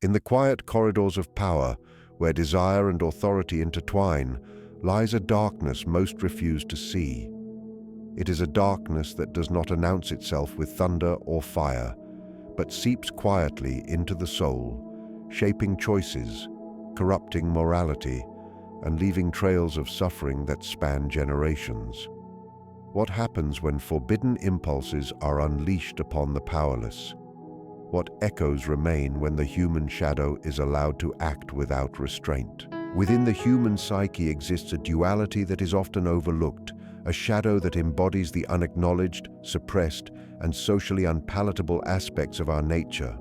In the quiet corridors of power, where desire and authority intertwine, lies a darkness most refuse to see. It is a darkness that does not announce itself with thunder or fire, but seeps quietly into the soul, shaping choices, corrupting morality, and leaving trails of suffering that span generations. What happens when forbidden impulses are unleashed upon the powerless? What echoes remain when the human shadow is allowed to act without restraint? Within the human psyche exists a duality that is often overlooked, a shadow that embodies the unacknowledged, suppressed, and socially unpalatable aspects of our nature.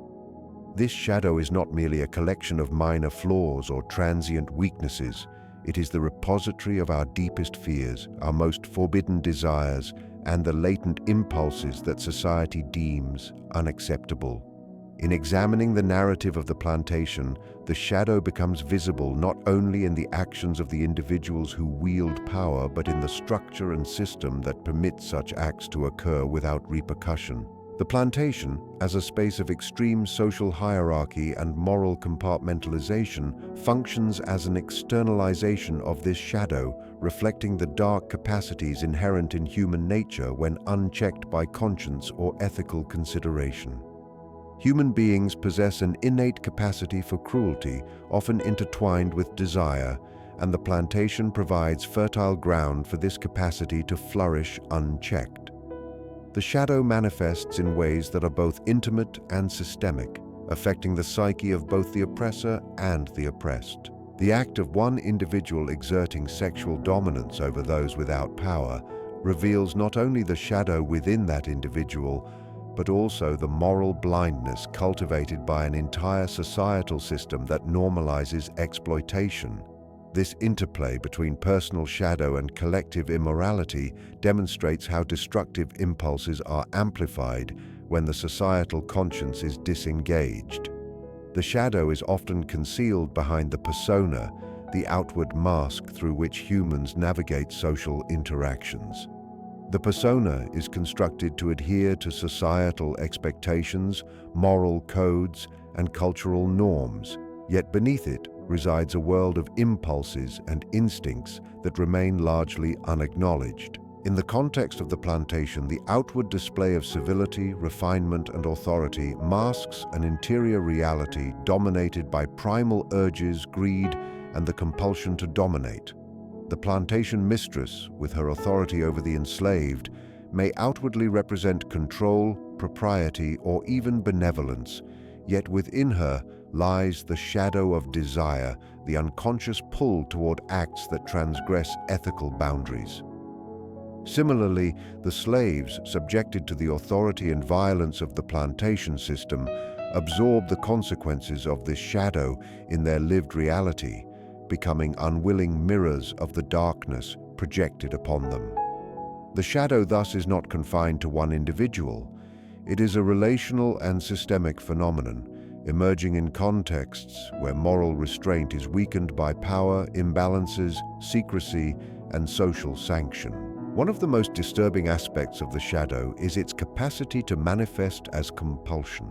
This shadow is not merely a collection of minor flaws or transient weaknesses. It is the repository of our deepest fears, our most forbidden desires, and the latent impulses that society deems unacceptable. In examining the narrative of the plantation, the shadow becomes visible not only in the actions of the individuals who wield power, but in the structure and system that permits such acts to occur without repercussion. The plantation, as a space of extreme social hierarchy and moral compartmentalization, functions as an externalization of this shadow, reflecting the dark capacities inherent in human nature when unchecked by conscience or ethical consideration. Human beings possess an innate capacity for cruelty, often intertwined with desire, and the plantation provides fertile ground for this capacity to flourish unchecked. The shadow manifests in ways that are both intimate and systemic, affecting the psyche of both the oppressor and the oppressed. The act of one individual exerting sexual dominance over those without power reveals not only the shadow within that individual, but also the moral blindness cultivated by an entire societal system that normalizes exploitation. This interplay between personal shadow and collective immorality demonstrates how destructive impulses are amplified when the societal conscience is disengaged. The shadow is often concealed behind the persona, the outward mask through which humans navigate social interactions. The persona is constructed to adhere to societal expectations, moral codes, and cultural norms, yet beneath it resides a world of impulses and instincts that remain largely unacknowledged. In the context of the plantation, the outward display of civility, refinement, and authority masks an interior reality dominated by primal urges, greed, and the compulsion to dominate. The plantation mistress, with her authority over the enslaved, may outwardly represent control, propriety, or even benevolence, yet within her lies the shadow of desire, the unconscious pull toward acts that transgress ethical boundaries. Similarly, the slaves, subjected to the authority and violence of the plantation system, absorb the consequences of this shadow in their lived reality, becoming unwilling mirrors of the darkness projected upon them. The shadow thus is not confined to one individual. It is a relational and systemic phenomenon, emerging in contexts where moral restraint is weakened by power, imbalances, secrecy, and social sanction. One of the most disturbing aspects of the shadow is its capacity to manifest as compulsion.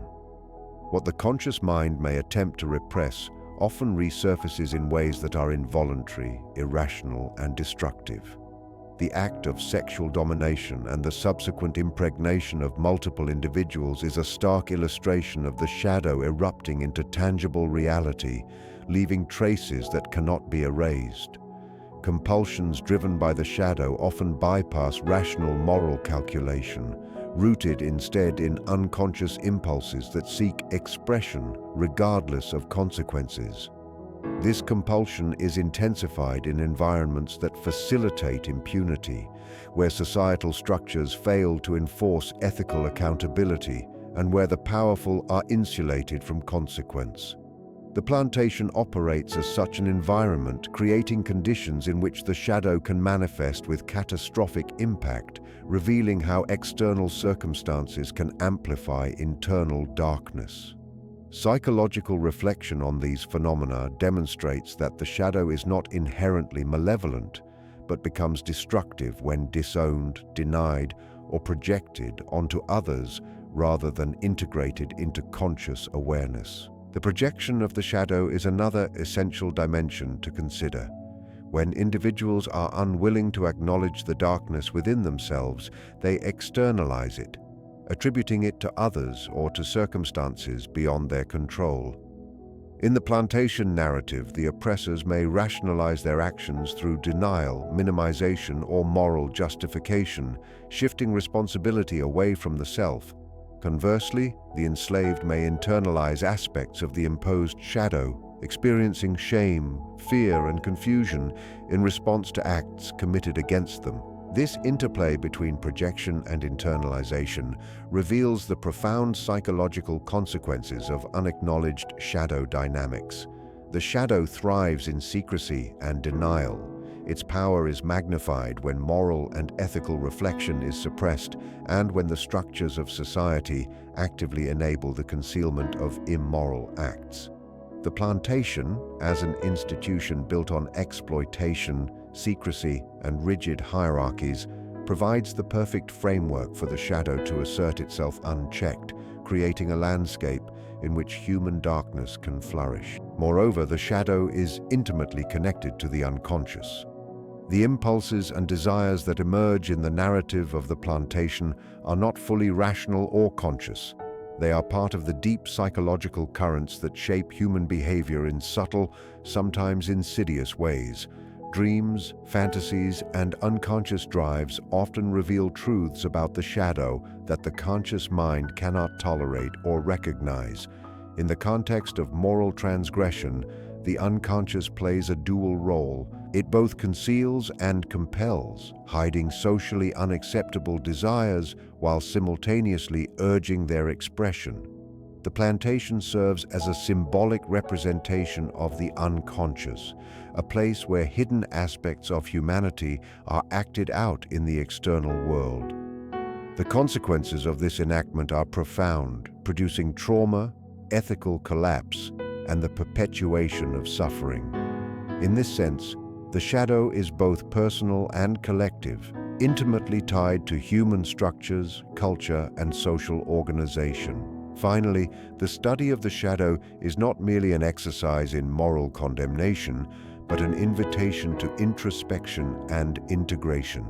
What the conscious mind may attempt to repress often resurfaces in ways that are involuntary, irrational, and destructive. The act of sexual domination and the subsequent impregnation of multiple individuals is a stark illustration of the shadow erupting into tangible reality, leaving traces that cannot be erased. Compulsions driven by the shadow often bypass rational moral calculation, rooted instead in unconscious impulses that seek expression regardless of consequences. This compulsion is intensified in environments that facilitate impunity, where societal structures fail to enforce ethical accountability and where the powerful are insulated from consequence. The plantation operates as such an environment, creating conditions in which the shadow can manifest with catastrophic impact, revealing how external circumstances can amplify internal darkness. Psychological reflection on these phenomena demonstrates that the shadow is not inherently malevolent, but becomes destructive when disowned, denied, or projected onto others rather than integrated into conscious awareness. The projection of the shadow is another essential dimension to consider. When individuals are unwilling to acknowledge the darkness within themselves, they externalize it, attributing it to others or to circumstances beyond their control. In the plantation narrative, the oppressors may rationalize their actions through denial, minimization, or moral justification, shifting responsibility away from the self. Conversely, the enslaved may internalize aspects of the imposed shadow, experiencing shame, fear, and confusion in response to acts committed against them. This interplay between projection and internalization reveals the profound psychological consequences of unacknowledged shadow dynamics. The shadow thrives in secrecy and denial. Its power is magnified when moral and ethical reflection is suppressed and when the structures of society actively enable the concealment of immoral acts. The plantation, as an institution built on exploitation, secrecy, and rigid hierarchies, provides the perfect framework for the shadow to assert itself unchecked, creating a landscape in which human darkness can flourish. Moreover, the shadow is intimately connected to the unconscious. The impulses and desires that emerge in the narrative of the plantation are not fully rational or conscious. They are part of the deep psychological currents that shape human behavior in subtle, sometimes insidious ways. Dreams, fantasies, and unconscious drives often reveal truths about the shadow that the conscious mind cannot tolerate or recognize. In the context of moral transgression, the unconscious plays a dual role. It both conceals and compels, hiding socially unacceptable desires while simultaneously urging their expression. The plantation serves as a symbolic representation of the unconscious, a place where hidden aspects of humanity are acted out in the external world. The consequences of this enactment are profound, producing trauma, ethical collapse, and the perpetuation of suffering. In this sense, the shadow is both personal and collective, intimately tied to human structures, culture, and social organization. Finally, the study of the shadow is not merely an exercise in moral condemnation, but an invitation to introspection and integration.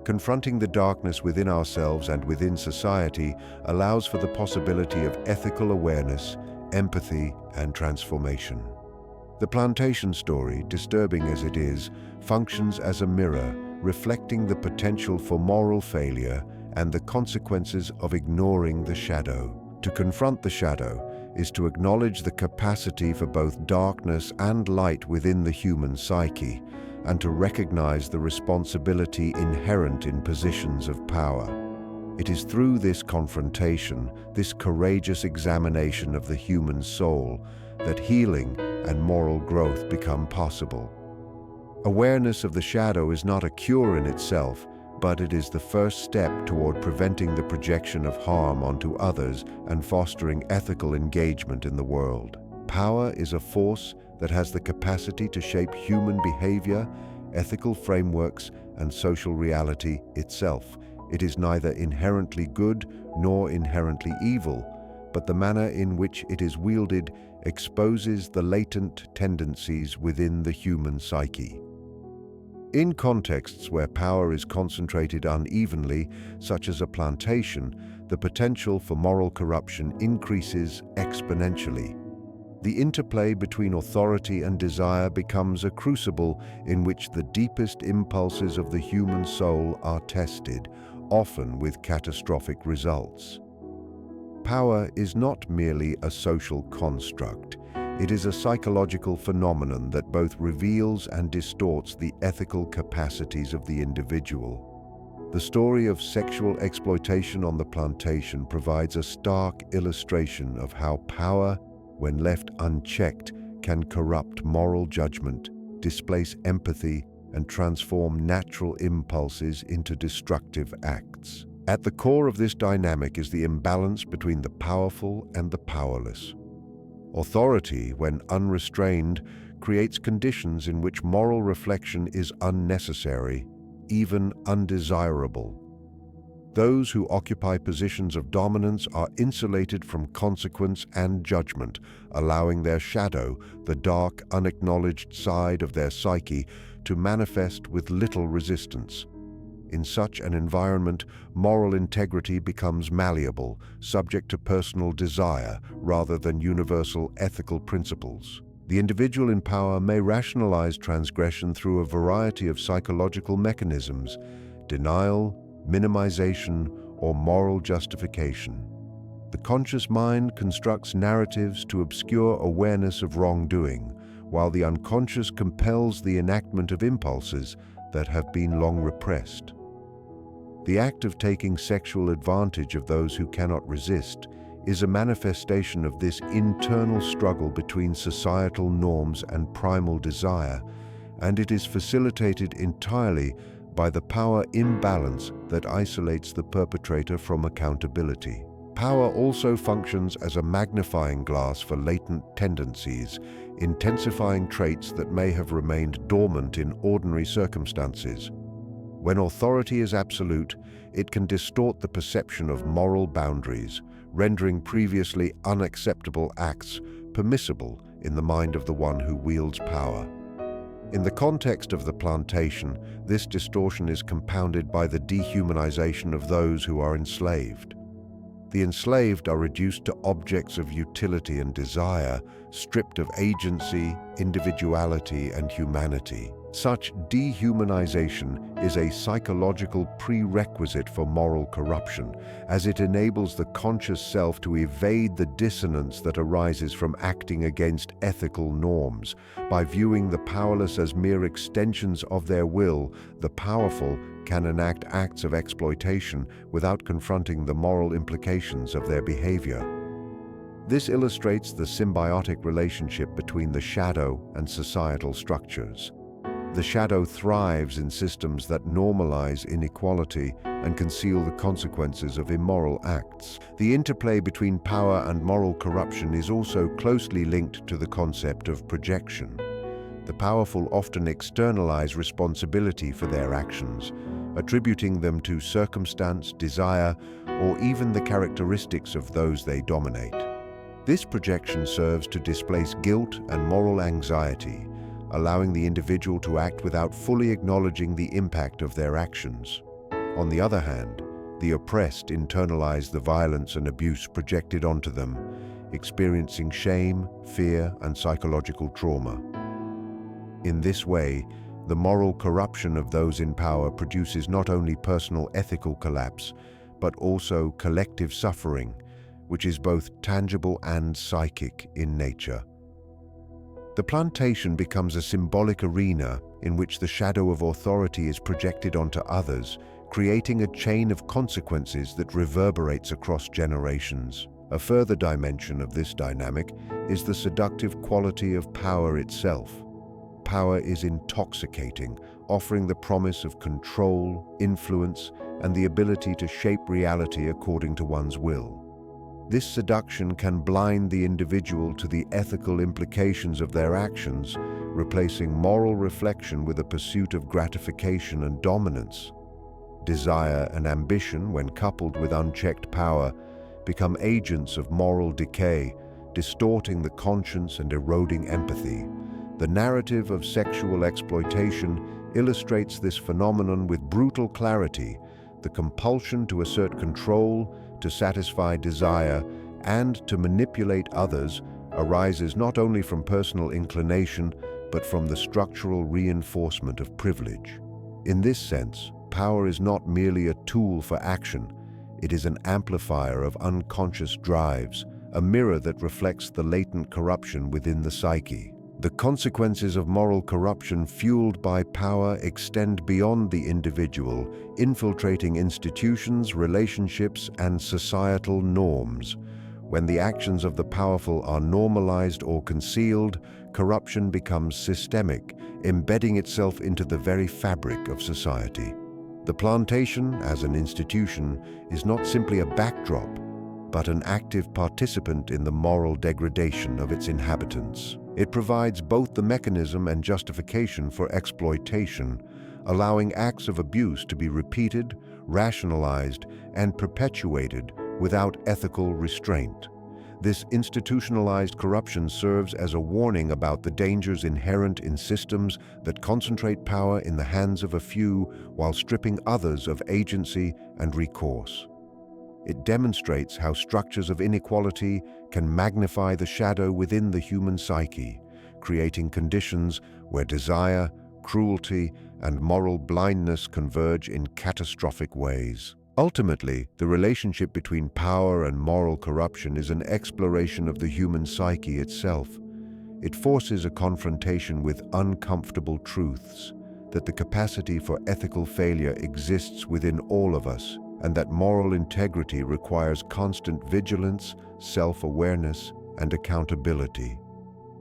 Confronting the darkness within ourselves and within society allows for the possibility of ethical awareness, empathy, and transformation. The plantation story, disturbing as it is, functions as a mirror, reflecting the potential for moral failure and the consequences of ignoring the shadow. To confront the shadow is to acknowledge the capacity for both darkness and light within the human psyche, and to recognize the responsibility inherent in positions of power. It is through this confrontation, this courageous examination of the human soul, that healing and moral growth become possible. Awareness of the shadow is not a cure in itself, but it is the first step toward preventing the projection of harm onto others and fostering ethical engagement in the world. Power is a force that has the capacity to shape human behavior, ethical frameworks, and social reality itself. It is neither inherently good nor inherently evil, but the manner in which it is wielded exposes the latent tendencies within the human psyche. In contexts where power is concentrated unevenly, such as a plantation, the potential for moral corruption increases exponentially. The interplay between authority and desire becomes a crucible in which the deepest impulses of the human soul are tested, often with catastrophic results. Power is not merely a social construct. It is a psychological phenomenon that both reveals and distorts the ethical capacities of the individual. The story of sexual exploitation on the plantation provides a stark illustration of how power, when left unchecked, can corrupt moral judgment, displace empathy, and transform natural impulses into destructive acts. At the core of this dynamic is the imbalance between the powerful and the powerless. Authority, when unrestrained, creates conditions in which moral reflection is unnecessary, even undesirable. Those who occupy positions of dominance are insulated from consequence and judgment, allowing their shadow, the dark, unacknowledged side of their psyche, to manifest with little resistance. In such an environment, moral integrity becomes malleable, subject to personal desire rather than universal ethical principles. The individual in power may rationalize transgression through a variety of psychological mechanisms: denial, minimization, or moral justification. The conscious mind constructs narratives to obscure awareness of wrongdoing, while the unconscious compels the enactment of impulses that have been long repressed. The act of taking sexual advantage of those who cannot resist is a manifestation of this internal struggle between societal norms and primal desire, and it is facilitated entirely by the power imbalance that isolates the perpetrator from accountability. Power also functions as a magnifying glass for latent tendencies, intensifying traits that may have remained dormant in ordinary circumstances. When authority is absolute, it can distort the perception of moral boundaries, rendering previously unacceptable acts permissible in the mind of the one who wields power. In the context of the plantation, this distortion is compounded by the dehumanization of those who are enslaved. The enslaved are reduced to objects of utility and desire, stripped of agency, individuality, and humanity. Such dehumanization is a psychological prerequisite for moral corruption, as it enables the conscious self to evade the dissonance that arises from acting against ethical norms. By viewing the powerless as mere extensions of their will, the powerful can enact acts of exploitation without confronting the moral implications of their behavior. This illustrates the symbiotic relationship between the shadow and societal structures. The shadow thrives in systems that normalize inequality and conceal the consequences of immoral acts. The interplay between power and moral corruption is also closely linked to the concept of projection. The powerful often externalize responsibility for their actions, attributing them to circumstance, desire, or even the characteristics of those they dominate. This projection serves to displace guilt and moral anxiety, allowing the individual to act without fully acknowledging the impact of their actions. On the other hand, the oppressed internalize the violence and abuse projected onto them, experiencing shame, fear, and psychological trauma. In this way, the moral corruption of those in power produces not only personal ethical collapse, but also collective suffering, which is both tangible and psychic in nature. The plantation becomes a symbolic arena in which the shadow of authority is projected onto others, creating a chain of consequences that reverberates across generations. A further dimension of this dynamic is the seductive quality of power itself. Power is intoxicating, offering the promise of control, influence, and the ability to shape reality according to one's will. This seduction can blind the individual to the ethical implications of their actions, replacing moral reflection with a pursuit of gratification and dominance. Desire and ambition, when coupled with unchecked power, become agents of moral decay, distorting the conscience and eroding empathy. The narrative of sexual exploitation illustrates this phenomenon with brutal clarity. The compulsion to assert control, to satisfy desire, and to manipulate others arises not only from personal inclination, but from the structural reinforcement of privilege. In this sense, power is not merely a tool for action, it is an amplifier of unconscious drives, a mirror that reflects the latent corruption within the psyche. The consequences of moral corruption fueled by power extend beyond the individual, infiltrating institutions, relationships, and societal norms. When the actions of the powerful are normalized or concealed, corruption becomes systemic, embedding itself into the very fabric of society. The plantation, as an institution, is not simply a backdrop, but an active participant in the moral degradation of its inhabitants. It provides both the mechanism and justification for exploitation, allowing acts of abuse to be repeated, rationalized, and perpetuated without ethical restraint. This institutionalized corruption serves as a warning about the dangers inherent in systems that concentrate power in the hands of a few while stripping others of agency and recourse. It demonstrates how structures of inequality can magnify the shadow within the human psyche, creating conditions where desire, cruelty, and moral blindness converge in catastrophic ways. Ultimately, the relationship between power and moral corruption is an exploration of the human psyche itself. It forces a confrontation with uncomfortable truths, that the capacity for ethical failure exists within all of us, and that moral integrity requires constant vigilance, self-awareness, and accountability.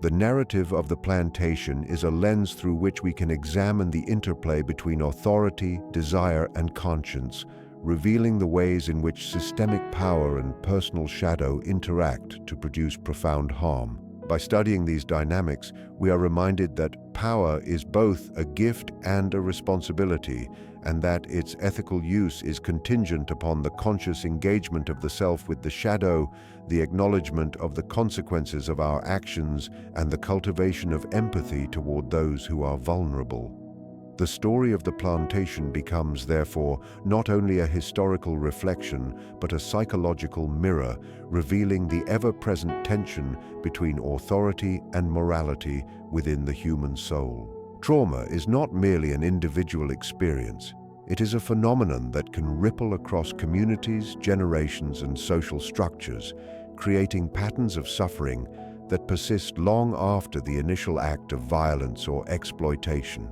The narrative of the plantation is a lens through which we can examine the interplay between authority, desire, and conscience, revealing the ways in which systemic power and personal shadow interact to produce profound harm. By studying these dynamics, we are reminded that power is both a gift and a responsibility, and that its ethical use is contingent upon the conscious engagement of the self with the shadow, the acknowledgement of the consequences of our actions, and the cultivation of empathy toward those who are vulnerable. The story of the plantation becomes, therefore, not only a historical reflection, but a psychological mirror, revealing the ever-present tension between authority and morality within the human soul. Trauma is not merely an individual experience. It is a phenomenon that can ripple across communities, generations, and social structures, creating patterns of suffering that persist long after the initial act of violence or exploitation.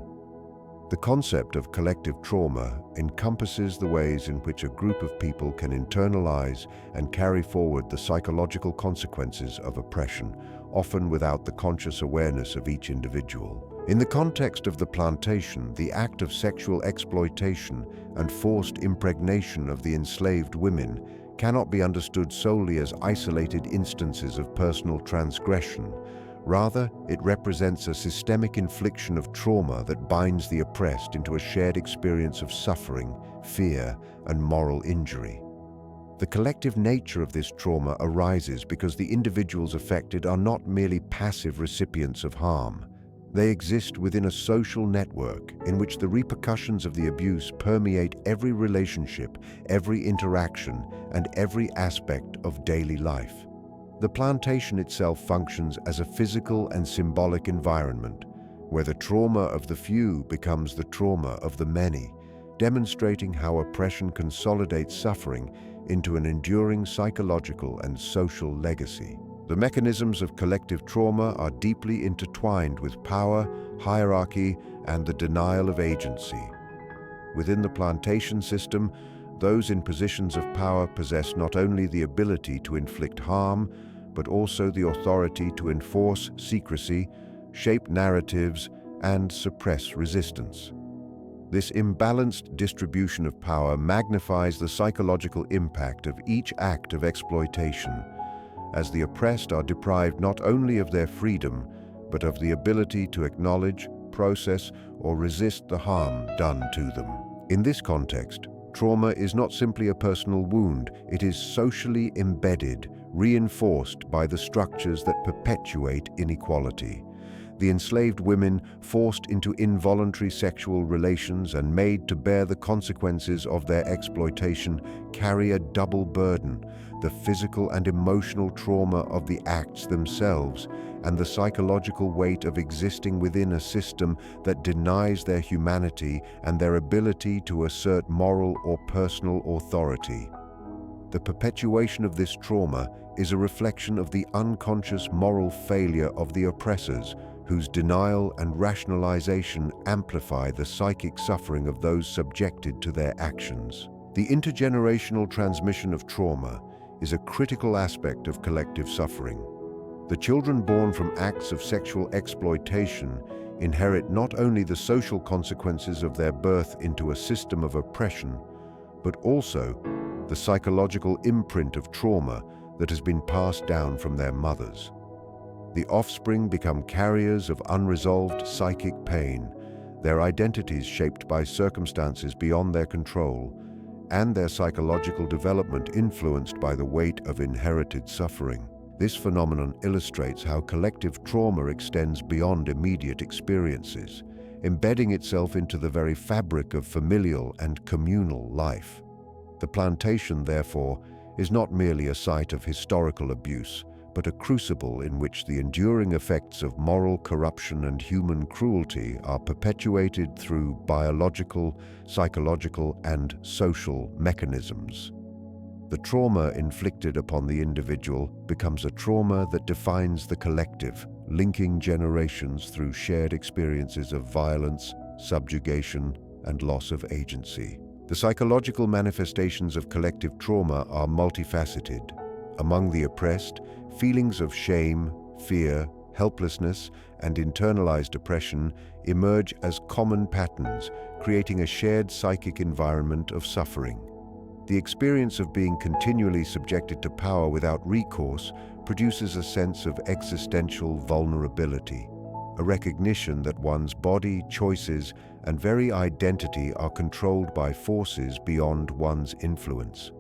The concept of collective trauma encompasses the ways in which a group of people can internalize and carry forward the psychological consequences of oppression, often without the conscious awareness of each individual. In the context of the plantation, the act of sexual exploitation and forced impregnation of the enslaved women cannot be understood solely as isolated instances of personal transgression. Rather, it represents a systemic infliction of trauma that binds the oppressed into a shared experience of suffering, fear, and moral injury. The collective nature of this trauma arises because the individuals affected are not merely passive recipients of harm. They exist within a social network in which the repercussions of the abuse permeate every relationship, every interaction, and every aspect of daily life. The plantation itself functions as a physical and symbolic environment, where the trauma of the few becomes the trauma of the many, demonstrating how oppression consolidates suffering into an enduring psychological and social legacy. The mechanisms of collective trauma are deeply intertwined with power, hierarchy, and the denial of agency. Within the plantation system, those in positions of power possess not only the ability to inflict harm, but also the authority to enforce secrecy, shape narratives, and suppress resistance. This imbalanced distribution of power magnifies the psychological impact of each act of exploitation, as the oppressed are deprived not only of their freedom, but of the ability to acknowledge, process, or resist the harm done to them. In this context, trauma is not simply a personal wound, it is socially embedded, reinforced by the structures that perpetuate inequality. The enslaved women, forced into involuntary sexual relations and made to bear the consequences of their exploitation, carry a double burden: the physical and emotional trauma of the acts themselves, and the psychological weight of existing within a system that denies their humanity and their ability to assert moral or personal authority. The perpetuation of this trauma is a reflection of the unconscious moral failure of the oppressors, whose denial and rationalization amplify the psychic suffering of those subjected to their actions. The intergenerational transmission of trauma is a critical aspect of collective suffering. The children born from acts of sexual exploitation inherit not only the social consequences of their birth into a system of oppression, but also the psychological imprint of trauma that has been passed down from their mothers. The offspring become carriers of unresolved psychic pain, their identities shaped by circumstances beyond their control, and their psychological development influenced by the weight of inherited suffering. This phenomenon illustrates how collective trauma extends beyond immediate experiences, embedding itself into the very fabric of familial and communal life. The plantation, therefore, is not merely a site of historical abuse, but a crucible in which the enduring effects of moral corruption and human cruelty are perpetuated through biological, psychological, and social mechanisms. The trauma inflicted upon the individual becomes a trauma that defines the collective, linking generations through shared experiences of violence, subjugation, and loss of agency. The psychological manifestations of collective trauma are multifaceted. Among the oppressed, feelings of shame, fear, helplessness, and internalized oppression emerge as common patterns, creating a shared psychic environment of suffering. The experience of being continually subjected to power without recourse produces a sense of existential vulnerability, a recognition that one's body, choices, and very identity are controlled by forces beyond one's influence.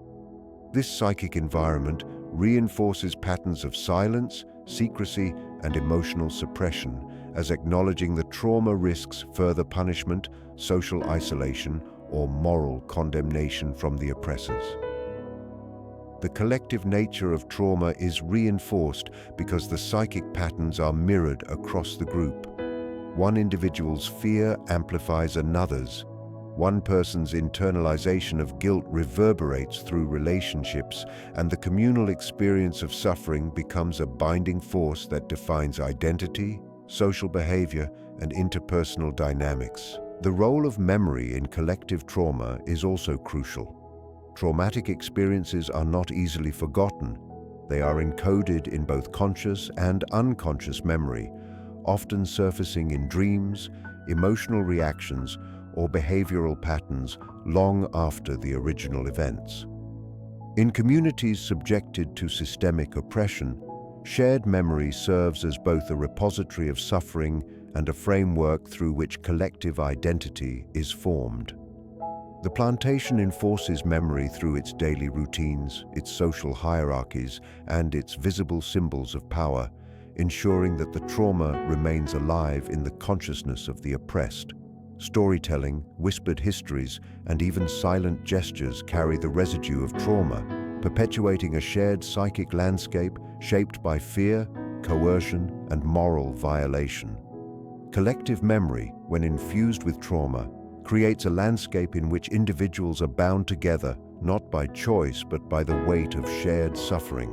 This psychic environment reinforces patterns of silence, secrecy, and emotional suppression, as acknowledging the trauma risks further punishment, social isolation, or moral condemnation from the oppressors. The collective nature of trauma is reinforced because the psychic patterns are mirrored across the group. One individual's fear amplifies another's. One person's internalization of guilt reverberates through relationships, and the communal experience of suffering becomes a binding force that defines identity, social behavior, and interpersonal dynamics. The role of memory in collective trauma is also crucial. Traumatic experiences are not easily forgotten. They are encoded in both conscious and unconscious memory, often surfacing in dreams, emotional reactions, or behavioral patterns long after the original events. In communities subjected to systemic oppression, shared memory serves as both a repository of suffering and a framework through which collective identity is formed. The plantation enforces memory through its daily routines, its social hierarchies, and its visible symbols of power, ensuring that the trauma remains alive in the consciousness of the oppressed. Storytelling, whispered histories, and even silent gestures carry the residue of trauma, perpetuating a shared psychic landscape shaped by fear, coercion, and moral violation. Collective memory, when infused with trauma, creates a landscape in which individuals are bound together, not by choice but by the weight of shared suffering,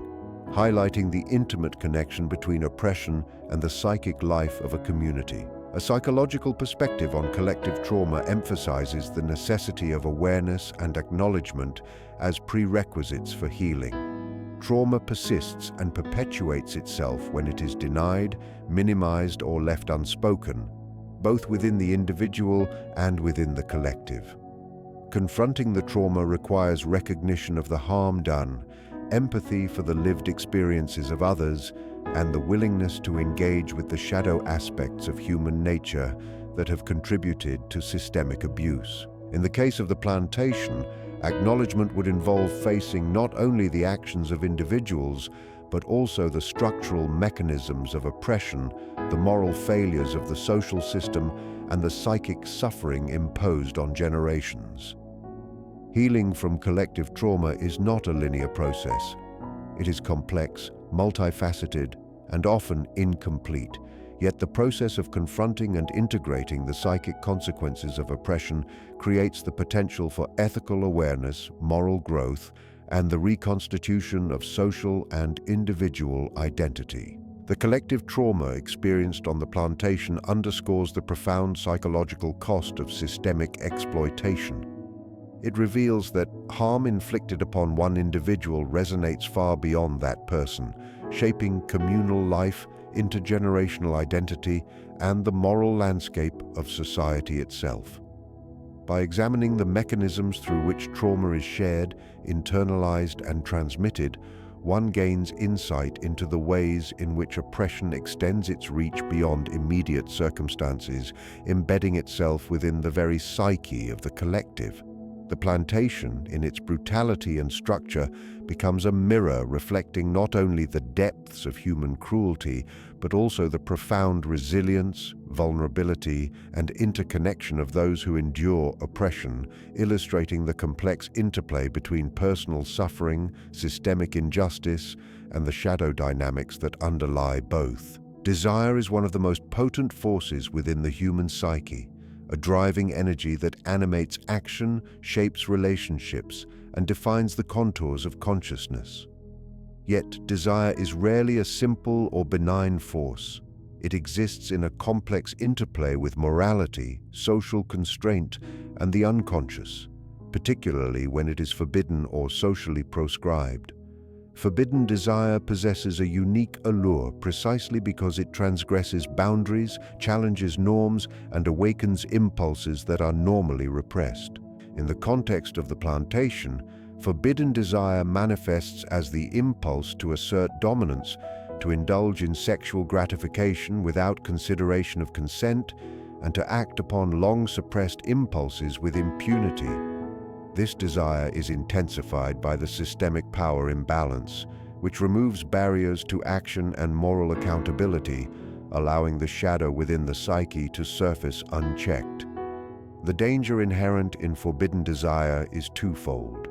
highlighting the intimate connection between oppression and the psychic life of a community. A psychological perspective on collective trauma emphasizes the necessity of awareness and acknowledgement as prerequisites for healing. Trauma persists and perpetuates itself when it is denied, minimized, or left unspoken, both within the individual and within the collective. Confronting the trauma requires recognition of the harm done, empathy for the lived experiences of others, and the willingness to engage with the shadow aspects of human nature that have contributed to systemic abuse. In the case of the plantation, acknowledgement would involve facing not only the actions of individuals, but also the structural mechanisms of oppression, the moral failures of the social system, and the psychic suffering imposed on generations. Healing from collective trauma is not a linear process. It is complex, multifaceted, and often incomplete, yet the process of confronting and integrating the psychic consequences of oppression creates the potential for ethical awareness, moral growth, and the reconstitution of social and individual identity. The collective trauma experienced on the plantation underscores the profound psychological cost of systemic exploitation. It reveals that harm inflicted upon one individual resonates far beyond that person, shaping communal life, intergenerational identity, and the moral landscape of society itself. By examining the mechanisms through which trauma is shared, internalized, and transmitted, one gains insight into the ways in which oppression extends its reach beyond immediate circumstances, embedding itself within the very psyche of the collective. The plantation, in its brutality and structure, becomes a mirror reflecting not only the depths of human cruelty, but also the profound resilience, vulnerability, and interconnection of those who endure oppression, illustrating the complex interplay between personal suffering, systemic injustice, and the shadow dynamics that underlie both. Desire is one of the most potent forces within the human psyche, a driving energy that animates action, shapes relationships, and defines the contours of consciousness. Yet, desire is rarely a simple or benign force. It exists in a complex interplay with morality, social constraint, and the unconscious, particularly when it is forbidden or socially proscribed. Forbidden desire possesses a unique allure precisely because it transgresses boundaries, challenges norms, and awakens impulses that are normally repressed. In the context of the plantation, forbidden desire manifests as the impulse to assert dominance, to indulge in sexual gratification without consideration of consent, and to act upon long-suppressed impulses with impunity. This desire is intensified by the systemic power imbalance, which removes barriers to action and moral accountability, allowing the shadow within the psyche to surface unchecked. The danger inherent in forbidden desire is twofold.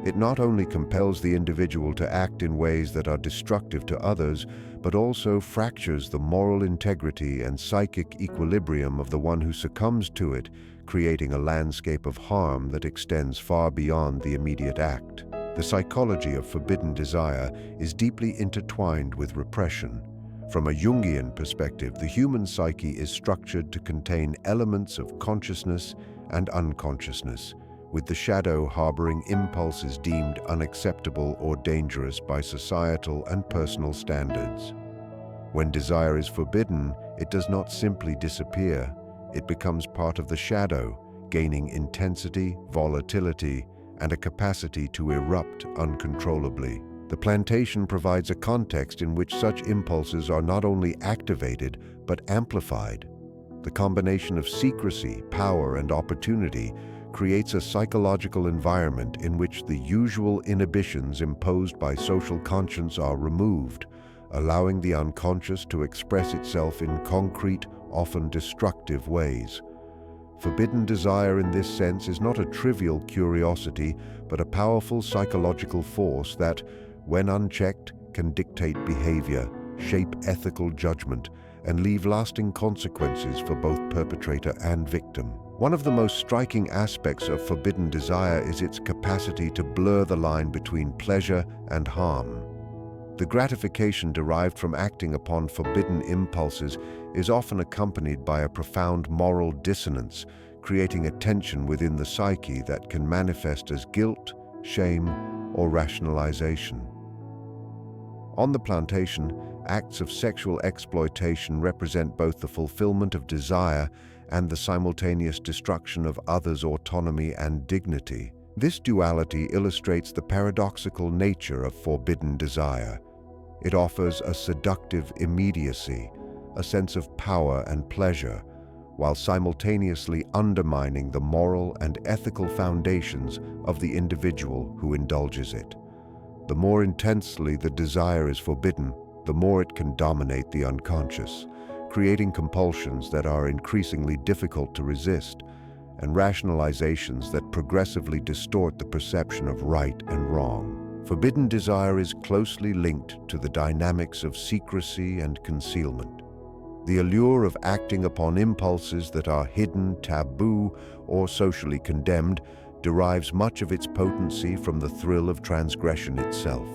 It not only compels the individual to act in ways that are destructive to others, but also fractures the moral integrity and psychic equilibrium of the one who succumbs to it, creating a landscape of harm that extends far beyond the immediate act. The psychology of forbidden desire is deeply intertwined with repression. From a Jungian perspective, the human psyche is structured to contain elements of consciousness and unconsciousness, with the shadow harboring impulses deemed unacceptable or dangerous by societal and personal standards. When desire is forbidden, it does not simply disappear. It becomes part of the shadow, gaining intensity, volatility, and a capacity to erupt uncontrollably. The plantation provides a context in which such impulses are not only activated, but amplified. The combination of secrecy, power, and opportunity creates a psychological environment in which the usual inhibitions imposed by social conscience are removed, allowing the unconscious to express itself in concrete, often destructive ways. Forbidden desire in this sense is not a trivial curiosity, but a powerful psychological force that, when unchecked, can dictate behavior, shape ethical judgment, and leave lasting consequences for both perpetrator and victim. One of the most striking aspects of forbidden desire is its capacity to blur the line between pleasure and harm. The gratification derived from acting upon forbidden impulses is often accompanied by a profound moral dissonance, creating a tension within the psyche that can manifest as guilt, shame, or rationalization. On the plantation, acts of sexual exploitation represent both the fulfillment of desire and the simultaneous destruction of others' autonomy and dignity. This duality illustrates the paradoxical nature of forbidden desire. It offers a seductive immediacy, a sense of power and pleasure, while simultaneously undermining the moral and ethical foundations of the individual who indulges it. The more intensely the desire is forbidden, the more it can dominate the unconscious, creating compulsions that are increasingly difficult to resist and rationalizations that progressively distort the perception of right and wrong. Forbidden desire is closely linked to the dynamics of secrecy and concealment. The allure of acting upon impulses that are hidden, taboo, or socially condemned derives much of its potency from the thrill of transgression itself.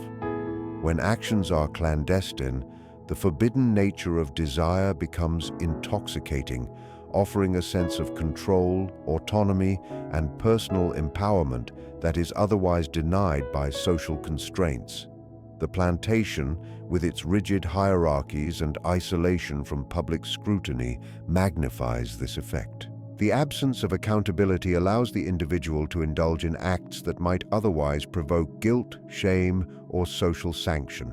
When actions are clandestine, the forbidden nature of desire becomes intoxicating, offering a sense of control, autonomy, and personal empowerment that is otherwise denied by social constraints. The plantation, with its rigid hierarchies and isolation from public scrutiny, magnifies this effect. The absence of accountability allows the individual to indulge in acts that might otherwise provoke guilt, shame, or social sanction.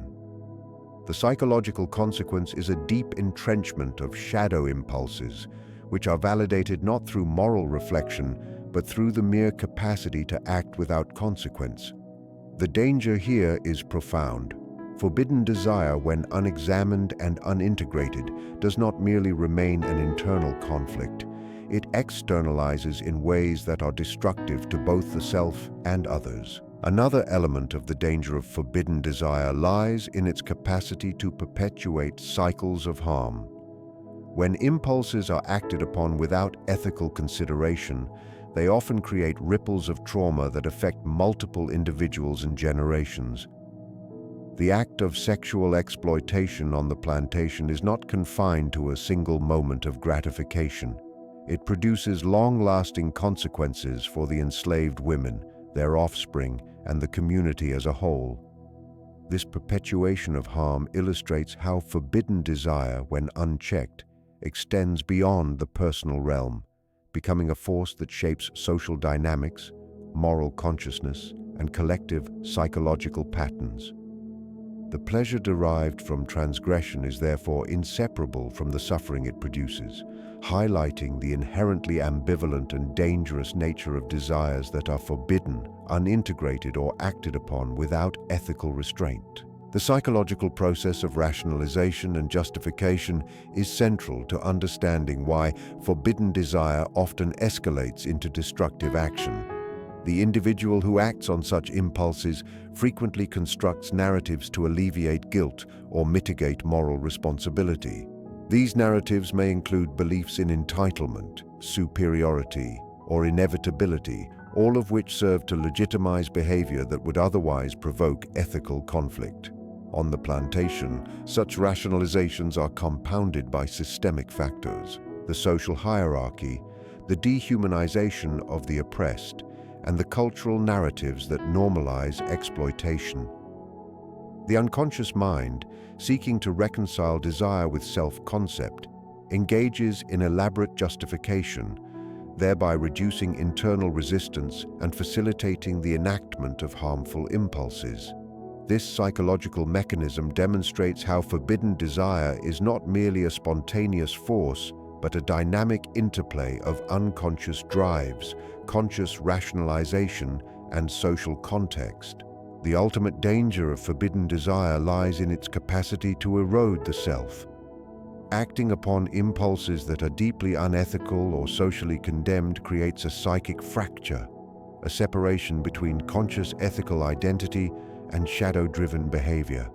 The psychological consequence is a deep entrenchment of shadow impulses, which are validated not through moral reflection, but through the mere capacity to act without consequence. The danger here is profound. Forbidden desire, when unexamined and unintegrated, does not merely remain an internal conflict. It externalizes in ways that are destructive to both the self and others. Another element of the danger of forbidden desire lies in its capacity to perpetuate cycles of harm. When impulses are acted upon without ethical consideration, they often create ripples of trauma that affect multiple individuals and generations. The act of sexual exploitation on the plantation is not confined to a single moment of gratification. It produces long-lasting consequences for the enslaved women, their offspring, and the community as a whole. This perpetuation of harm illustrates how forbidden desire, when unchecked, extends beyond the personal realm, becoming a force that shapes social dynamics, moral consciousness, and collective psychological patterns. The pleasure derived from transgression is therefore inseparable from the suffering it produces, highlighting the inherently ambivalent and dangerous nature of desires that are forbidden, unintegrated, or acted upon without ethical restraint. The psychological process of rationalization and justification is central to understanding why forbidden desire often escalates into destructive action. The individual who acts on such impulses frequently constructs narratives to alleviate guilt or mitigate moral responsibility. These narratives may include beliefs in entitlement, superiority, or inevitability, all of which serve to legitimize behavior that would otherwise provoke ethical conflict. On the plantation, such rationalizations are compounded by systemic factors: the social hierarchy, the dehumanization of the oppressed, and the cultural narratives that normalize exploitation. The unconscious mind, seeking to reconcile desire with self-concept, engages in elaborate justification, thereby reducing internal resistance and facilitating the enactment of harmful impulses. This psychological mechanism demonstrates how forbidden desire is not merely a spontaneous force, but a dynamic interplay of unconscious drives, conscious rationalization, and social context. The ultimate danger of forbidden desire lies in its capacity to erode the self. Acting upon impulses that are deeply unethical or socially condemned creates a psychic fracture, a separation between conscious ethical identity and shadow-driven behavior.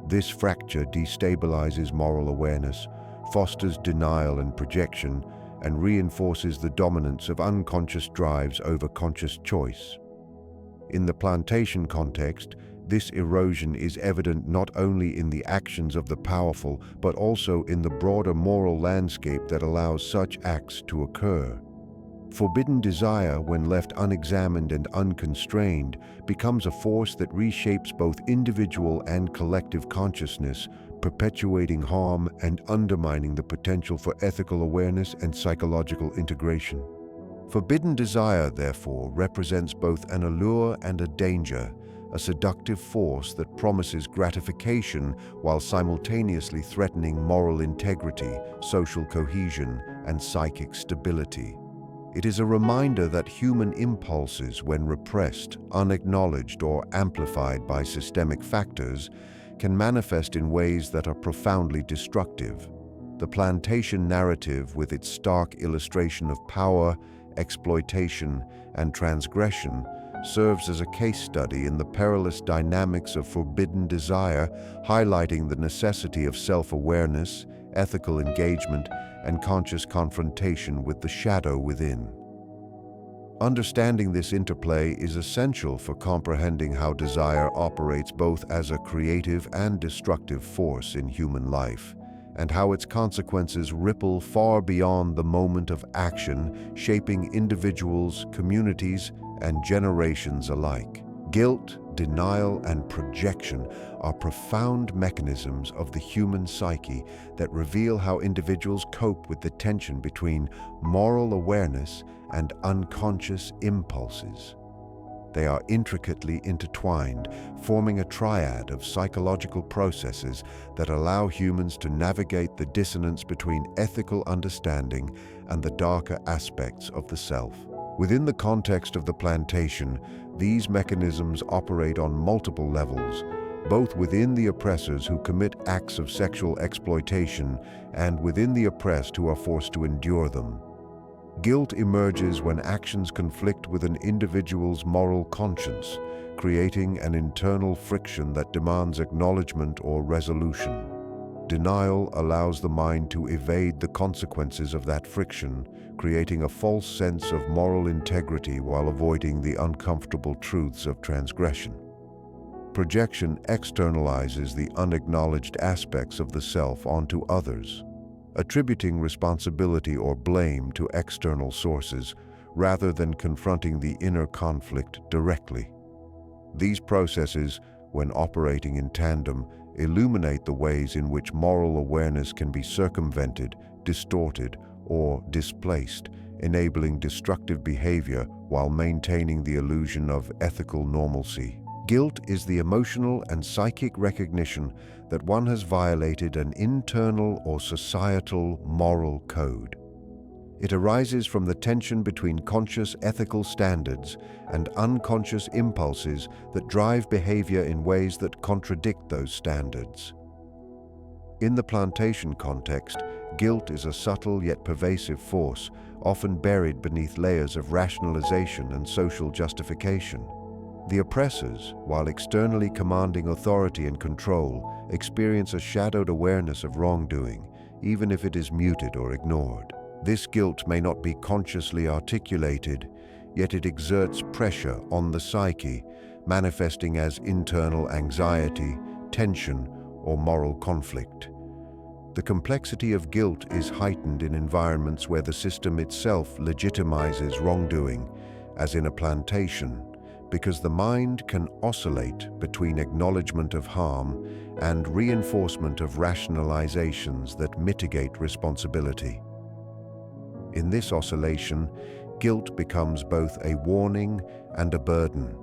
This fracture destabilizes moral awareness, fosters denial and projection, and reinforces the dominance of unconscious drives over conscious choice. In the plantation context, this erosion is evident not only in the actions of the powerful, but also in the broader moral landscape that allows such acts to occur. Forbidden desire, when left unexamined and unconstrained, becomes a force that reshapes both individual and collective consciousness, perpetuating harm and undermining the potential for ethical awareness and psychological integration. Forbidden desire, therefore, represents both an allure and a danger, a seductive force that promises gratification while simultaneously threatening moral integrity, social cohesion, and psychic stability. It is a reminder that human impulses, when repressed, unacknowledged, or amplified by systemic factors, can manifest in ways that are profoundly destructive. The plantation narrative, with its stark illustration of power, exploitation, and transgression, serves as a case study in the perilous dynamics of forbidden desire, highlighting the necessity of self-awareness, ethical engagement, and conscious confrontation with the shadow within. Understanding this interplay is essential for comprehending how desire operates both as a creative and destructive force in human life, and how its consequences ripple far beyond the moment of action, shaping individuals, communities, and generations alike. Guilt, denial, and projection are profound mechanisms of the human psyche that reveal how individuals cope with the tension between moral awareness and unconscious impulses. They are intricately intertwined, forming a triad of psychological processes that allow humans to navigate the dissonance between ethical understanding and the darker aspects of the self. Within the context of the plantation, these mechanisms operate on multiple levels, both within the oppressors who commit acts of sexual exploitation and within the oppressed who are forced to endure them. Guilt emerges when actions conflict with an individual's moral conscience, creating an internal friction that demands acknowledgement or resolution. Denial allows the mind to evade the consequences of that friction, creating a false sense of moral integrity while avoiding the uncomfortable truths of transgression. Projection externalizes the unacknowledged aspects of the self onto others, attributing responsibility or blame to external sources rather than confronting the inner conflict directly. These processes, when operating in tandem, illuminate the ways in which moral awareness can be circumvented, distorted, or displaced, enabling destructive behavior while maintaining the illusion of ethical normalcy. Guilt is the emotional and psychic recognition that one has violated an internal or societal moral code. It arises from the tension between conscious ethical standards and unconscious impulses that drive behavior in ways that contradict those standards. In the plantation context, guilt is a subtle yet pervasive force, often buried beneath layers of rationalization and social justification. The oppressors, while externally commanding authority and control, experience a shadowed awareness of wrongdoing, even if it is muted or ignored. This guilt may not be consciously articulated, yet it exerts pressure on the psyche, manifesting as internal anxiety, tension, or moral conflict. The complexity of guilt is heightened in environments where the system itself legitimizes wrongdoing, as in a plantation, because the mind can oscillate between acknowledgement of harm and reinforcement of rationalizations that mitigate responsibility. In this oscillation, guilt becomes both a warning and a burden,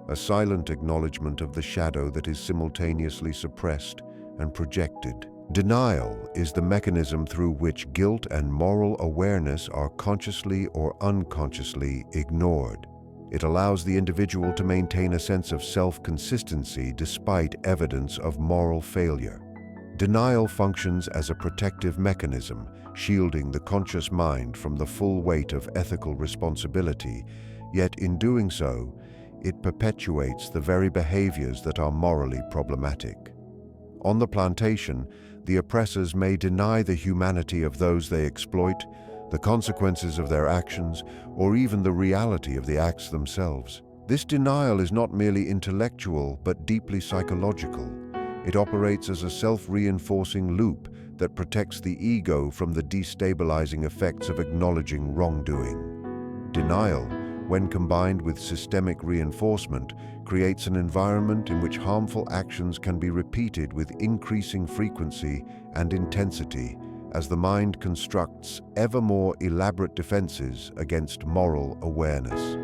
a silent acknowledgement of the shadow that is simultaneously suppressed and projected. Denial is the mechanism through which guilt and moral awareness are consciously or unconsciously ignored. It allows the individual to maintain a sense of self-consistency despite evidence of moral failure. Denial functions as a protective mechanism, shielding the conscious mind from the full weight of ethical responsibility, yet in doing so, it perpetuates the very behaviors that are morally problematic. On the plantation, the oppressors may deny the humanity of those they exploit, the consequences of their actions, or even the reality of the acts themselves. This denial is not merely intellectual, but deeply psychological. It operates as a self-reinforcing loop that protects the ego from the destabilizing effects of acknowledging wrongdoing. Denial, when combined with systemic reinforcement, creates an environment in which harmful actions can be repeated with increasing frequency and intensity, as the mind constructs ever more elaborate defenses against moral awareness.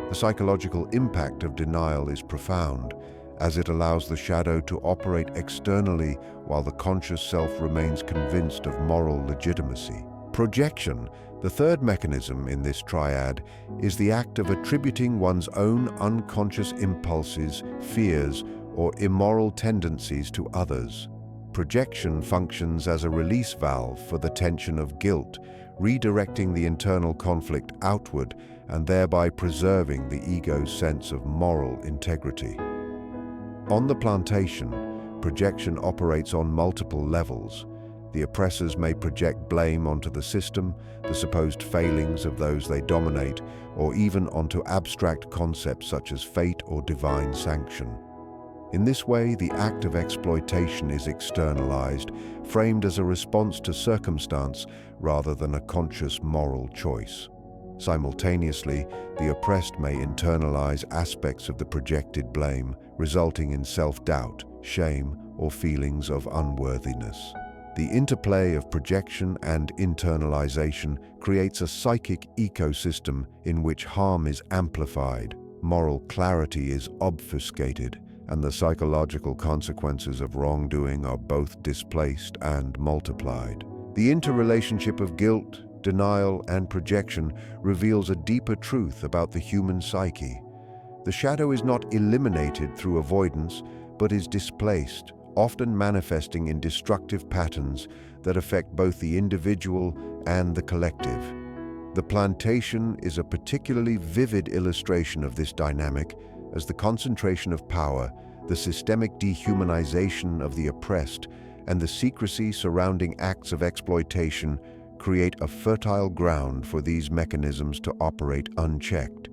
The psychological impact of denial is profound, as it allows the shadow to operate externally while the conscious self remains convinced of moral legitimacy. Projection, the third mechanism in this triad, is the act of attributing one's own unconscious impulses, fears, or immoral tendencies to others. Projection functions as a release valve for the tension of guilt, redirecting the internal conflict outward and thereby preserving the ego's sense of moral integrity. On the plantation, projection operates on multiple levels. The oppressors may project blame onto the system, the supposed failings of those they dominate, or even onto abstract concepts such as fate or divine sanction. In this way, the act of exploitation is externalized, framed as a response to circumstance rather than a conscious moral choice. Simultaneously, the oppressed may internalize aspects of the projected blame, resulting in self-doubt, shame, or feelings of unworthiness. The interplay of projection and internalization creates a psychic ecosystem in which harm is amplified, moral clarity is obfuscated, and the psychological consequences of wrongdoing are both displaced and multiplied. The interrelationship of guilt, denial, and projection reveals a deeper truth about the human psyche. The shadow is not eliminated through avoidance, but is displaced, often manifesting in destructive patterns that affect both the individual and the collective. The Plantation is a particularly vivid illustration of this dynamic, as the concentration of power, the systemic dehumanization of the oppressed, and the secrecy surrounding acts of exploitation create a fertile ground for these mechanisms to operate unchecked.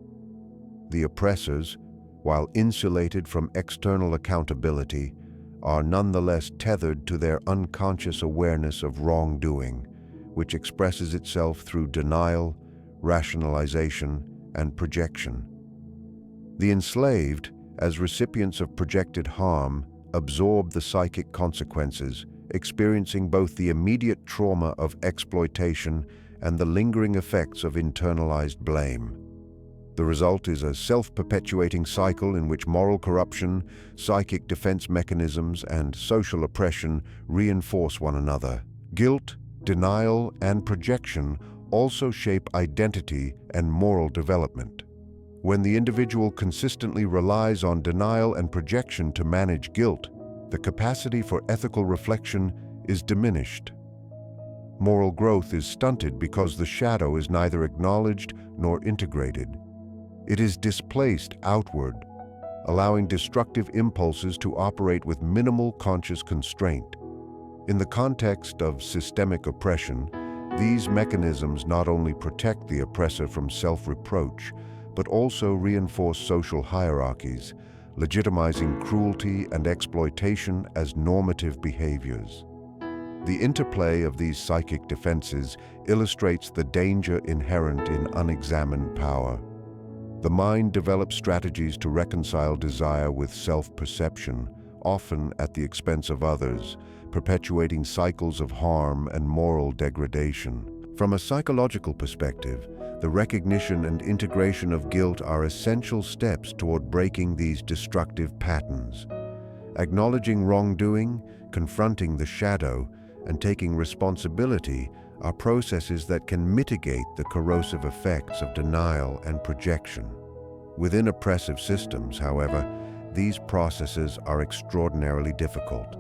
The oppressors, while insulated from external accountability, are nonetheless tethered to their unconscious awareness of wrongdoing, which expresses itself through denial, rationalization, and projection. The enslaved, as recipients of projected harm, absorb the psychic consequences, experiencing both the immediate trauma of exploitation and the lingering effects of internalized blame. The result is a self-perpetuating cycle in which moral corruption, psychic defense mechanisms, and social oppression reinforce one another. Guilt, denial, and projection also shape identity and moral development. When the individual consistently relies on denial and projection to manage guilt, the capacity for ethical reflection is diminished. Moral growth is stunted because the shadow is neither acknowledged nor integrated. It is displaced outward, allowing destructive impulses to operate with minimal conscious constraint. In the context of systemic oppression, these mechanisms not only protect the oppressor from self-reproach, but also reinforce social hierarchies, legitimizing cruelty and exploitation as normative behaviors. The interplay of these psychic defenses illustrates the danger inherent in unexamined power. The mind develops strategies to reconcile desire with self-perception, often at the expense of others, perpetuating cycles of harm and moral degradation. From a psychological perspective, the recognition and integration of guilt are essential steps toward breaking these destructive patterns. Acknowledging wrongdoing, confronting the shadow, and taking responsibility are processes that can mitigate the corrosive effects of denial and projection. Within oppressive systems, however, these processes are extraordinarily difficult,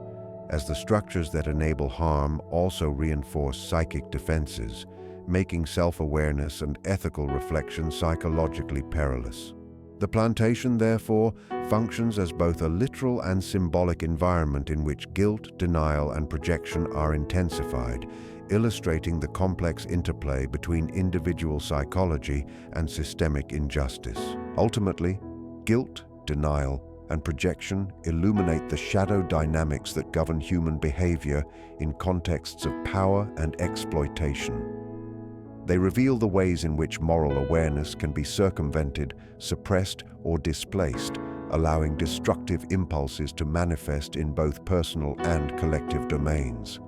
as the structures that enable harm also reinforce psychic defenses, making self-awareness and ethical reflection psychologically perilous. The plantation, therefore, functions as both a literal and symbolic environment in which guilt, denial, and projection are intensified, illustrating the complex interplay between individual psychology and systemic injustice. Ultimately, guilt, denial, and projection illuminate the shadow dynamics that govern human behavior in contexts of power and exploitation. They reveal the ways in which moral awareness can be circumvented, suppressed, or displaced, allowing destructive impulses to manifest in both personal and collective domains.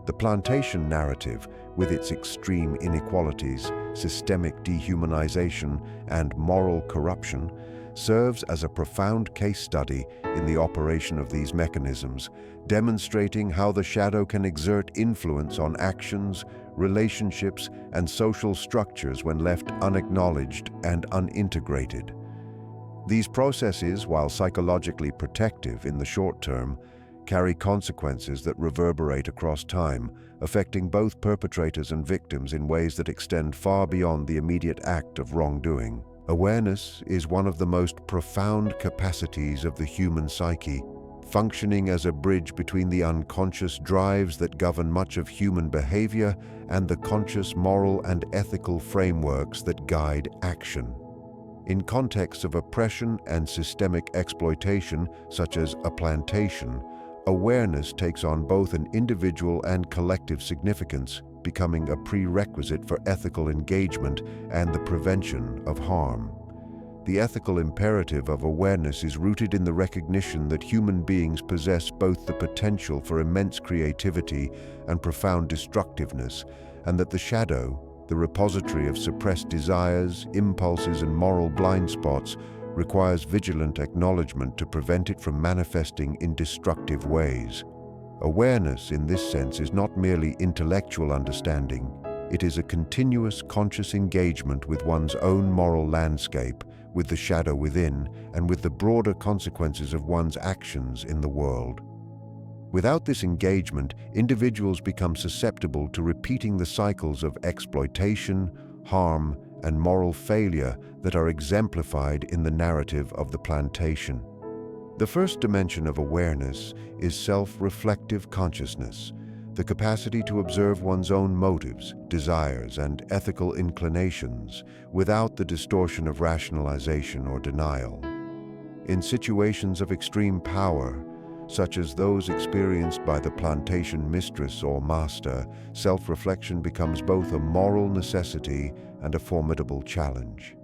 The plantation narrative, with its extreme inequalities, systemic dehumanization, and moral corruption, serves as a profound case study in the operation of these mechanisms, demonstrating how the shadow can exert influence on actions, relationships, and social structures when left unacknowledged and unintegrated. These processes, while psychologically protective in the short term, carry consequences that reverberate across time, affecting both perpetrators and victims in ways that extend far beyond the immediate act of wrongdoing. Awareness is one of the most profound capacities of the human psyche, functioning as a bridge between the unconscious drives that govern much of human behavior and the conscious moral and ethical frameworks that guide action. In contexts of oppression and systemic exploitation, such as a plantation, awareness takes on both an individual and collective significance, becoming a prerequisite for ethical engagement and the prevention of harm. The ethical imperative of awareness is rooted in the recognition that human beings possess both the potential for immense creativity and profound destructiveness, and that the shadow, the repository of suppressed desires, impulses, and moral blind spots, requires vigilant acknowledgement to prevent it from manifesting in destructive ways. Awareness, in this sense, is not merely intellectual understanding. It is a continuous, conscious engagement with one's own moral landscape, with the shadow within, and with the broader consequences of one's actions in the world. Without this engagement, individuals become susceptible to repeating the cycles of exploitation, harm, and moral failure that are exemplified in the narrative of the plantation. The first dimension of awareness is self-reflective consciousness, the capacity to observe one's own motives, desires, and ethical inclinations without the distortion of rationalization or denial. In situations of extreme power, such as those experienced by the plantation mistress or master, self-reflection becomes both a moral necessity and a formidable challenge.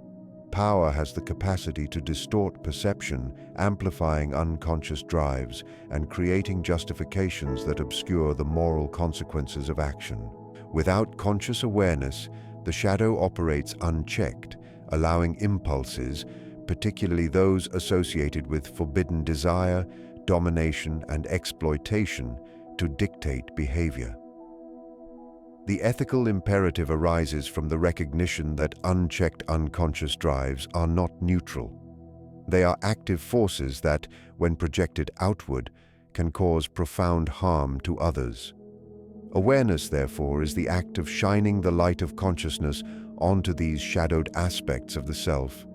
Power has the capacity to distort perception, amplifying unconscious drives and creating justifications that obscure the moral consequences of action. Without conscious awareness, the shadow operates unchecked, allowing impulses, particularly those associated with forbidden desire, domination, and exploitation, to dictate behavior. The ethical imperative arises from the recognition that unchecked unconscious drives are not neutral. They are active forces that, when projected outward, can cause profound harm to others. Awareness, therefore, is the act of shining the light of consciousness onto these shadowed aspects of the self,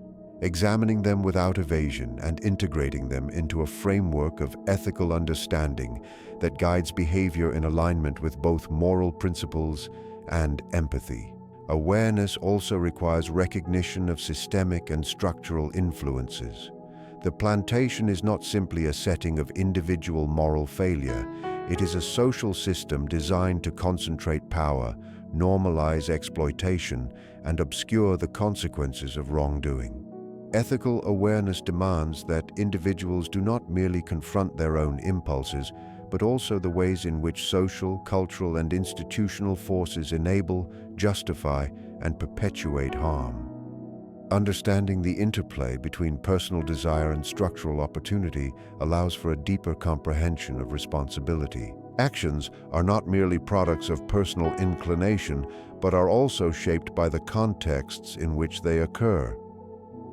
examining them without evasion and integrating them into a framework of ethical understanding that guides behavior in alignment with both moral principles and empathy. Awareness also requires recognition of systemic and structural influences. The plantation is not simply a setting of individual moral failure. It is a social system designed to concentrate power, normalize exploitation, and obscure the consequences of wrongdoing. Ethical awareness demands that individuals do not merely confront their own impulses, but also the ways in which social, cultural, and institutional forces enable, justify, and perpetuate harm. Understanding the interplay between personal desire and structural opportunity allows for a deeper comprehension of responsibility. Actions are not merely products of personal inclination, but are also shaped by the contexts in which they occur.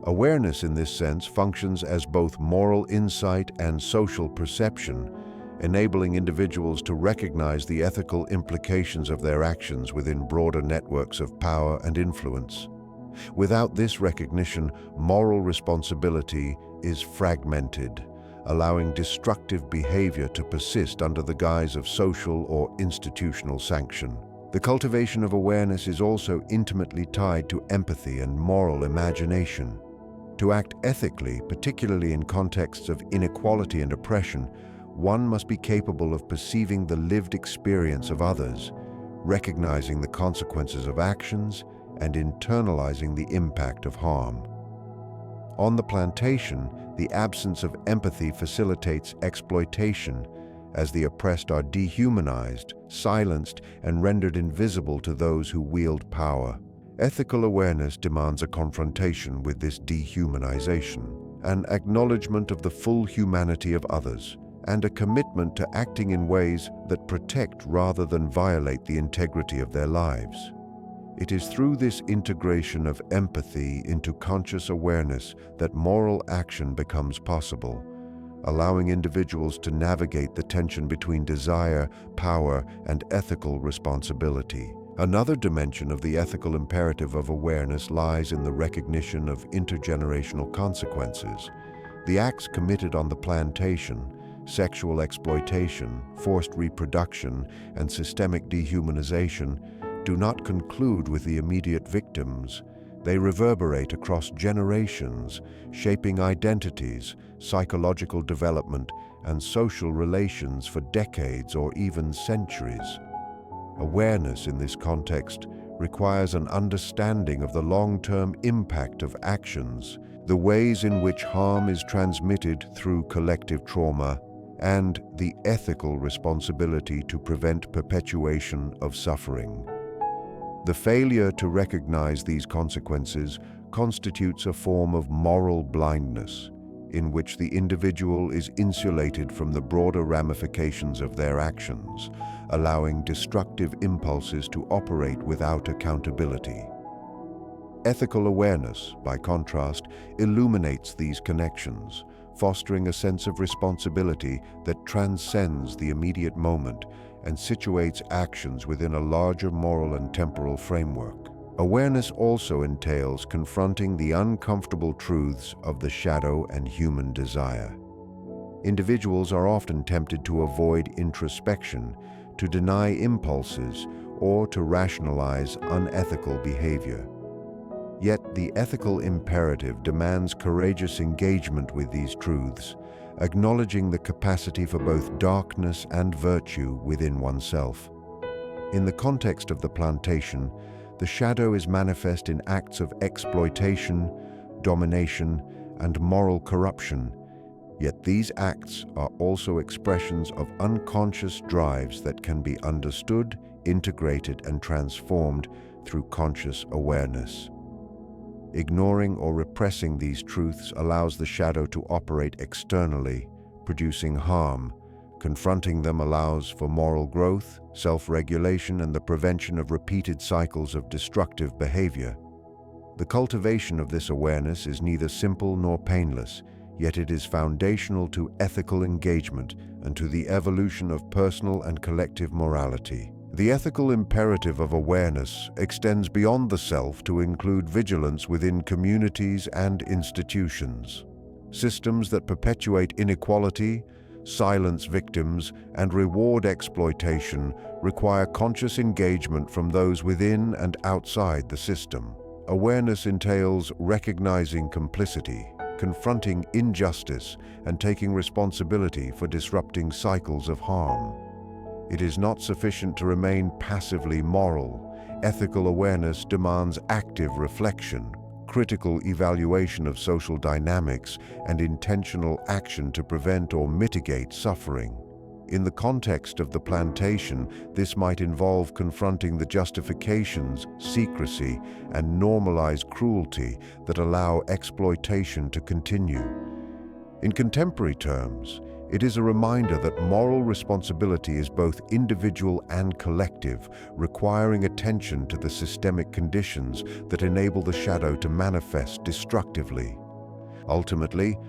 Awareness in this sense functions as both moral insight and social perception, enabling individuals to recognize the ethical implications of their actions within broader networks of power and influence. Without this recognition, moral responsibility is fragmented, allowing destructive behavior to persist under the guise of social or institutional sanction. The cultivation of awareness is also intimately tied to empathy and moral imagination. To act ethically, particularly in contexts of inequality and oppression, one must be capable of perceiving the lived experience of others, recognizing the consequences of actions, and internalizing the impact of harm. On the plantation, the absence of empathy facilitates exploitation, as the oppressed are dehumanized, silenced, and rendered invisible to those who wield power. Ethical awareness demands a confrontation with this dehumanization, an acknowledgement of the full humanity of others, and a commitment to acting in ways that protect rather than violate the integrity of their lives. It is through this integration of empathy into conscious awareness that moral action becomes possible, allowing individuals to navigate the tension between desire, power, and ethical responsibility. Another dimension of the ethical imperative of awareness lies in the recognition of intergenerational consequences. The acts committed on the plantation, sexual exploitation, forced reproduction, and systemic dehumanization, do not conclude with the immediate victims. They reverberate across generations, shaping identities, psychological development, and social relations for decades or even centuries. Awareness in this context requires an understanding of the long-term impact of actions, the ways in which harm is transmitted through collective trauma, and the ethical responsibility to prevent perpetuation of suffering. The failure to recognize these consequences constitutes a form of moral blindness, in which the individual is insulated from the broader ramifications of their actions, allowing destructive impulses to operate without accountability. Ethical awareness, by contrast, illuminates these connections, fostering a sense of responsibility that transcends the immediate moment and situates actions within a larger moral and temporal framework. Awareness also entails confronting the uncomfortable truths of the shadow and human desire. Individuals are often tempted to avoid introspection, to deny impulses, or to rationalize unethical behavior. Yet the ethical imperative demands courageous engagement with these truths, acknowledging the capacity for both darkness and virtue within oneself. In the context of the plantation, the shadow is manifest in acts of exploitation, domination, and moral corruption, yet these acts are also expressions of unconscious drives that can be understood, integrated, and transformed through conscious awareness. Ignoring or repressing these truths allows the shadow to operate externally, producing harm. Confronting them allows for moral growth, self-regulation, and the prevention of repeated cycles of destructive behavior. The cultivation of this awareness is neither simple nor painless, yet it is foundational to ethical engagement and to the evolution of personal and collective morality. The ethical imperative of awareness extends beyond the self to include vigilance within communities and institutions. Systems that perpetuate inequality, silence victims, and reward exploitation require conscious engagement from those within and outside the system. Awareness entails recognizing complicity, confronting injustice, and taking responsibility for disrupting cycles of harm. It is not sufficient to remain passively moral. Ethical awareness demands active reflection, critical evaluation of social dynamics, and intentional action to prevent or mitigate suffering. In the context of the plantation, this might involve confronting the justifications, secrecy, and normalized cruelty that allow exploitation to continue. In contemporary terms, it is a reminder that moral responsibility is both individual and collective, requiring attention to the systemic conditions that enable the shadow to manifest destructively. Ultimately,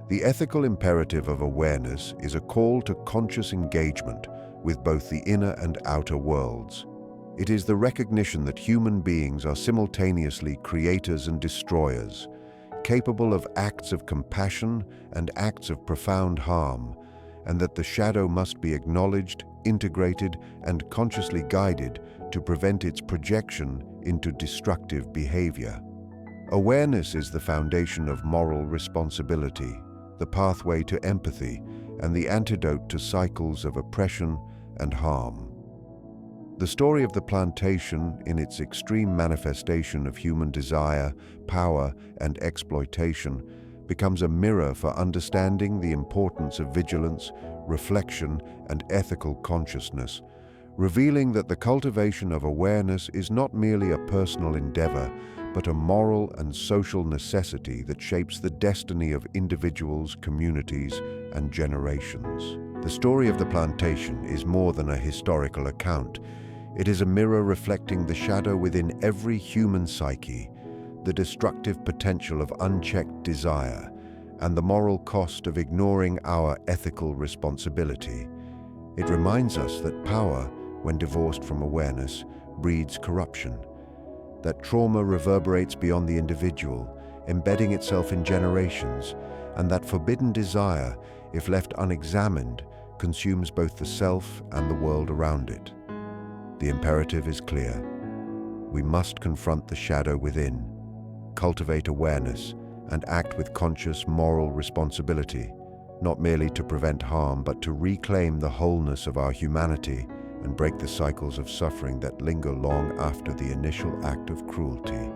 the ethical imperative of awareness is a call to conscious engagement with both the inner and outer worlds. It is the recognition that human beings are simultaneously creators and destroyers, capable of acts of compassion and acts of profound harm, and that the shadow must be acknowledged, integrated, and consciously guided to prevent its projection into destructive behavior. Awareness is the foundation of moral responsibility, the pathway to empathy, and the antidote to cycles of oppression and harm. The story of the plantation, in its extreme manifestation of human desire, power, and exploitation, becomes a mirror for understanding the importance of vigilance, reflection, and ethical consciousness, revealing that the cultivation of awareness is not merely a personal endeavor, but a moral and social necessity that shapes the destiny of individuals, communities, and generations. The story of the plantation is more than a historical account. It is a mirror reflecting the shadow within every human psyche, the destructive potential of unchecked desire, and the moral cost of ignoring our ethical responsibility. It reminds us that power, when divorced from awareness, breeds corruption, that trauma reverberates beyond the individual, embedding itself in generations, and that forbidden desire, if left unexamined, consumes both the self and the world around it. The imperative is clear. We must confront the shadow within, cultivate awareness, and act with conscious moral responsibility, not merely to prevent harm, but to reclaim the wholeness of our humanity and break the cycles of suffering that linger long after the initial act of cruelty.